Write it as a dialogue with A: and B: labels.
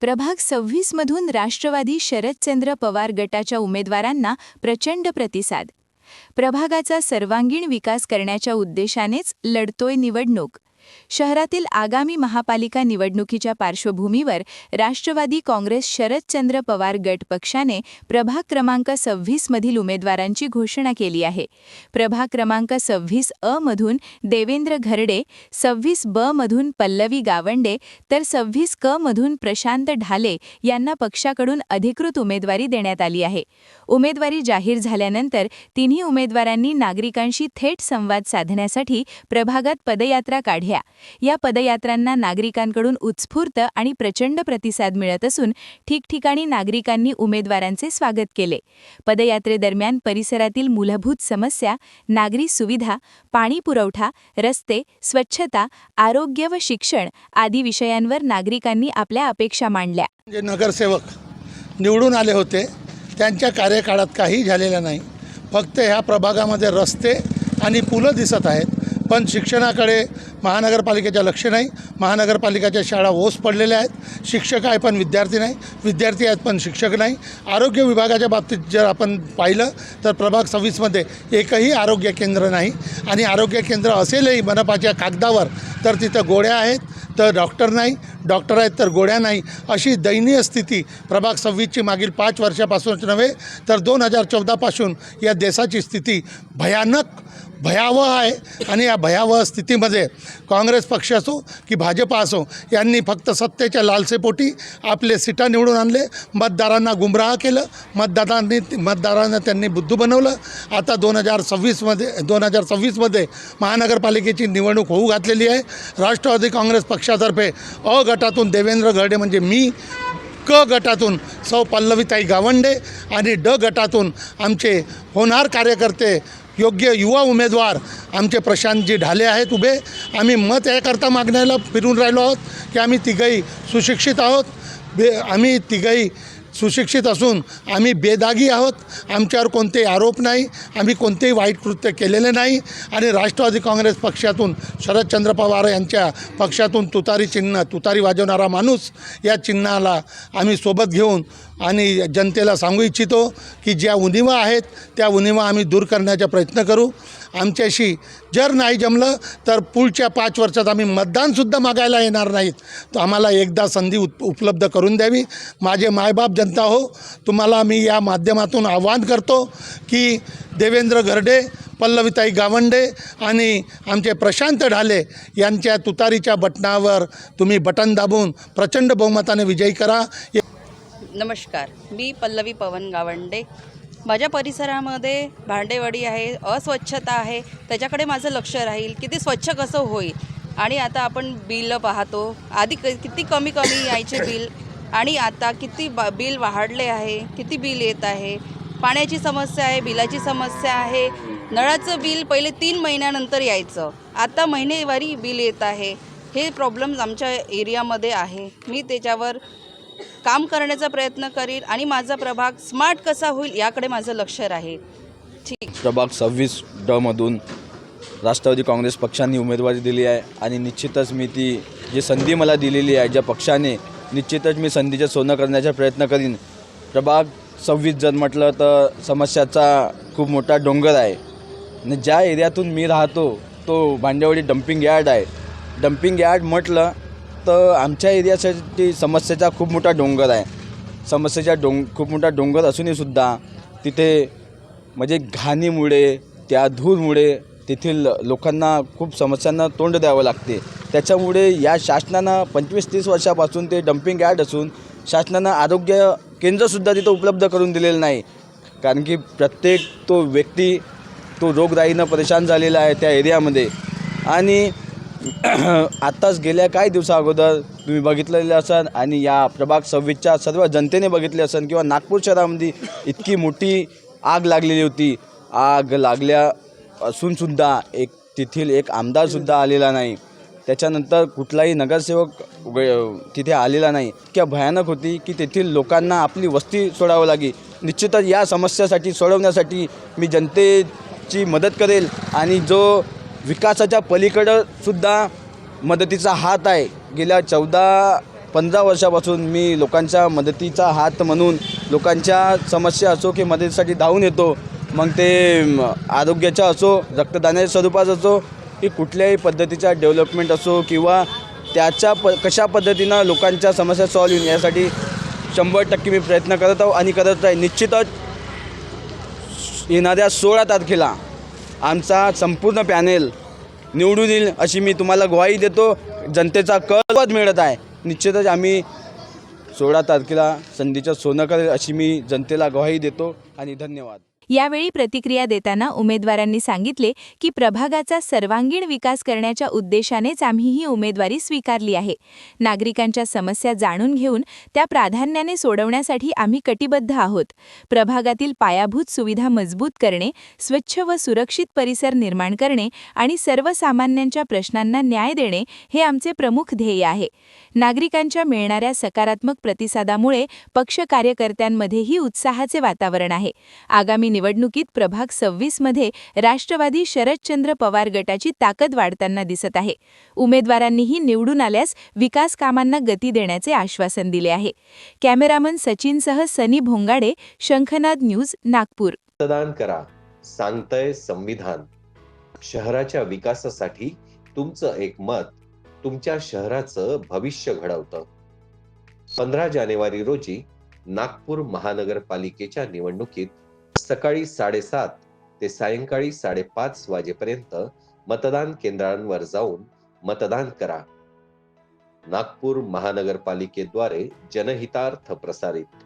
A: प्रभाग 26 मधून राष्ट्रवादी शरदचंद्र पवार गटाच्या उमेदवारांना प्रचंड प्रतिसाद। प्रभागाचा सर्वांगीण विकास करण्याच्या उद्देशानेच लढतोय निवडणूक। शहरातील आगामी महापालिका निवडणुकीच्या पार्श्वभूमीवर राष्ट्रवादी काँग्रेस शरदचंद्र पवार गट पक्षाने प्रभाग क्रमांक 26 मधील उमेदवारांची घोषणा केली आहे। प्रभाग क्रमांक 26 अ मधून देवेंद्र घरडे, 26 ब मधून पल्लवी गावंडे तर 26 क मधून प्रशांत ढाले यांना पक्षाकडून अधिकृत उमेदवारी देण्यात आली आहे। उमेदवारी जाहीर झाल्यानंतर तिन्ही उमेदवारांनी नागरिकांशी थेट संवाद साधण्यासाठी प्रभागात पदयात्रा काढल्या। या पदयात्रांना नागरिकांकडून उत्स्फूर्त आणि प्रचंड प्रतिसाद मिळत असून ठिकठिकाणी नागरिकांनी उमेदवारांचे स्वागत केले। पदयात्रेदरम्यान परिसरातील मूलभूत समस्या, नागरी सुविधा, पाणी पुरवठा, रस्ते, स्वच्छता, आरोग्य व शिक्षण आदी विषयांवर नागरिकांनी आपल्या अपेक्षा मांडल्या।
B: जे नगरसेवक निवडून आले होते त्यांच्या कार्यकाळात काही झालेलं नाही। फक्त ह्या प्रभागामध्ये रस्ते आणि पुलं दिसत आहेत, पण शिक्षणाकडे महानगरपालिकेचं लक्ष नाही। महानगरपालिकेच्या शाळा ओस पडलेल्या आहेत, शिक्षक आहे पण विद्यार्थी नाही, विद्यार्थी आहेत पण शिक्षक नाही। आरोग्य विभागाच्या बाबतीत जर आपण पाहिलं तर प्रभाग 26 मध्ये एकही आरोग्य केंद्र नाही आणि आरोग्य केंद्र असेलही मनपाच्या कागदावर तर तिथं गोळ्या आहेत तर डॉक्टर नाही, डॉक्टर आहेत तर गोळ्या नाही, अशी दयनीय स्थिती प्रभाग 26ची मागील 5 वर्षापासूनच नव्हे तर 2014 पासून या देशाची स्थिती भयावह आहे। आणि या भयावह स्थितीमध्ये काँग्रेस पक्ष असो की भाजपा असो यांनी फक्त सत्तेच्या लालसेपोटी आपले सीटा निवडून आणले, मतदारांना गुमराह केलं, मतदारांना त्यांनी बुद्धू बनवलं। आता 2026 मध्ये महानगरपालिकेची निवडणूक होऊ घातलेली आहे। राष्ट्रवादी काँग्रेस पक्षातर्फे अ गटातून देवेंद्र घरडे म्हणजे मी, क गटातून सौ पल्लवीताई गावंडे आणि ड गटातून आमचे होणार कार्यकर्ते योग्य युवा उमेदवार आमचे प्रशांतजी ढाले आहेत उभे। आम्ही मत याकरता मागण्याला फिरून राहिलो आहोत की आम्ही तिघंही सुशिक्षित आहोत, आम्ही तिघंही सुशिक्षित असून आम्ही बेदागी आहोत, आमच्यावर कोणतेही आरोप नाही, आम्ही कोणतेही वाईट कृत्य केलेले नाही। आणि राष्ट्रवादी काँग्रेस पक्षातून शरदचंद्र पवार यांच्या पक्षातून तुतारी वाजवणारा माणूस या चिन्हाला आम्ही सोबत घेऊन आणि जनतेला सांगू इच्छितो की ज्या उणिवा आहेत त्या उणिवा आम्ही दूर करण्याचा प्रयत्न करू। आमच्याशी जर नाही जमलं तर पुढच्या 5 वर्षात आम्ही मतदानसुद्धा मागायला येणार नाहीत। तर आम्हाला एकदा संधी उपलब्ध करून द्यावी। माझे मायबाप जनता हो, तुम्हाला मी या माध्यमातून आवाहन करतो की देवेंद्र घरडे, पल्लवीताई गावंडे आणि आमचे प्रशांत ढाले यांच्या तुतारीच्या बटनावर तुम्ही बटन दाबून प्रचंड बहुमताने विजयी करा।
C: नमस्कार, मी पल्लवी पवन गावंडे। माझ्या परिसरामध्ये भांडेवाडी आहे, अस्वच्छता आहे, त्याच्याकडे माझं लक्ष राहील की ते स्वच्छ कसं होईल। आणि आता आपण बिल पाहतो, आधी किती कमी यायचे बिल आणि आता किती बिल वाढले आहे, किती बिल येत आहे। पाण्याची समस्या आहे, बिलाची समस्या आहे। नळाचं बिल पहिले 3 महिन्यानंतर यायचं, आता महिनेवारी बिल येत आहे। हे प्रॉब्लेम्स आमच्या एरियामध्ये आहे। मी त्याच्यावर काम करण्याचा प्रयत्न करीन आणि माझा प्रभाग स्मार्ट कसा होईल याकडे माझं लक्ष राहील। ठीक।
D: प्रभाग 26 ड मधून राष्ट्रवादी काँग्रेस पक्षाने उमेदवारी दिली आहे आणि निश्चितच मी ती जी संधी मला दिलेली आहे ज्या पक्षाने, निश्चितच मी संधीचं सोनं करण्याचा प्रयत्न करीन। प्रभाग 26 जर म्हटलं तर समस्याचा खूप मोठा डोंगर आहे आणि ज्या एरियातून मी राहतो तो भांडेवाडी डम्पिंग यार्ड आहे। डम्पिंग यार्ड म्हटलं तर आमच्या एरियासाठी समस्येचा खूप मोठा डोंगर आहे। खूप मोठा डोंगर असूनही सुद्धा तिथे म्हणजे घाणीमुळे, त्या धूरमुळे तेथील लोकांना खूप समस्यांना तोंड द्यावं लागते। त्याच्यामुळे या शासनानं 25-30 वर्षापासून ते डम्पिंग यार्ड असून शासनानं आरोग्य केंद्रसुद्धा तिथं उपलब्ध करून दिलेलं नाही, कारण की प्रत्येक तो व्यक्ती तो रोगराईनं परेशान झालेला आहे त्या एरियामध्ये। आणि आत्ताच गेल्या काही दिवसा अगोदर तुम्ही बघितलेलं असाल आणि या प्रभाग 26च्या सर्व जनतेने बघितले असेल किंवा नागपूर शहरामध्ये इतकी मोठी आग लागलेली होती। आग लागल्या असूनसुद्धा तेथील एक आमदारसुद्धा आलेला नाही, त्याच्यानंतर कुठलाही नगरसेवक तिथे आलेला नाही। इतक्या भयानक होती की तेथील लोकांना आपली वस्ती सोडावं लागली। निश्चितच या समस्यासाठी सोडवण्यासाठी मी जनतेची मदत करेल आणि जो विकासाच्या पलीकडं सुद्धा मदतीचा हात आहे। गेल्या 15 वर्षापासून मी लोकांच्या मदतीचा हात म्हणून लोकांच्या समस्या असो की मदतीसाठी धावून येतो. मग ते आरोग्याच्या असो, रक्तदानाच्या स्वरूपात असो की कुठल्याही पद्धतीचा डेव्हलपमेंट असो किंवा त्याच्या कशा पद्धतीनं लोकांच्या समस्या सॉल्व्ह होईल यासाठी 100% मी प्रयत्न करत आहो आणि करत आहे. निश्चितच येणाऱ्या 16 तारखेला आमचा संपूर्ण पॅनेल निवडून येईल अशी मी तुम्हाला ग्वाही देतो. जनतेचा कल मिळत आहे. निश्चितच आम्ही 16 तारखेला संधीचं सोनं करेल अशी मी जनतेला ग्वाही देतो आणि धन्यवाद.
A: यावेळी प्रतिक्रिया देताना उमेदवारांनी सांगितले की प्रभागाचा सर्वांगीण विकास करण्याच्या उद्देशानेच आम्ही ही उमेदवारी स्वीकारली आहे. नागरिकांच्या समस्या जाणून घेऊन त्या प्राधान्याने सोडवण्यासाठी आम्ही कटिबद्ध आहोत. प्रभागातील पायाभूत सुविधा मजबूत करणे, स्वच्छ व सुरक्षित परिसर निर्माण करणे आणि सर्वसामान्यांच्या प्रश्नांना न्याय देणे हे आमचे प्रमुख ध्येय आहे. नागरिकांच्या मिळणाऱ्या सकारात्मक प्रतिसादामुळे पक्ष कार्यकर्त्यांमध्येही उत्साहाचे वातावरण आहे. आगामी निवडणुकीत प्रभाग 26 मध्ये राष्ट्रवादी शरदचंद्र पवार गटाची ताकद वाढताना दिसत आहे. उमेदवारांनीही निवडून आल्यास विकास कामांना गती देण्याचे आश्वासन दिले आहे. कॅमेरामन सचिनसह सनी भोंगाडे, शंखनाद न्यूज, नागपूर.
E: मतदान करा, सांगतंय संविधान. शहराच्या विकासासाठी तुमचं एक मत तुमच्या शहराचं भविष्य घडवतं. 15 जानेवारी रोजी नागपूर महानगरपालिकेच्या निवडणुकीत सकाळी 7:30 ते सायंकाळी 5:30 वाजेपर्यंत मतदान केंद्रांवर जाऊन मतदान करा. नागपूर महानगरपालिकेद्वारे जनहितार्थ प्रसारित.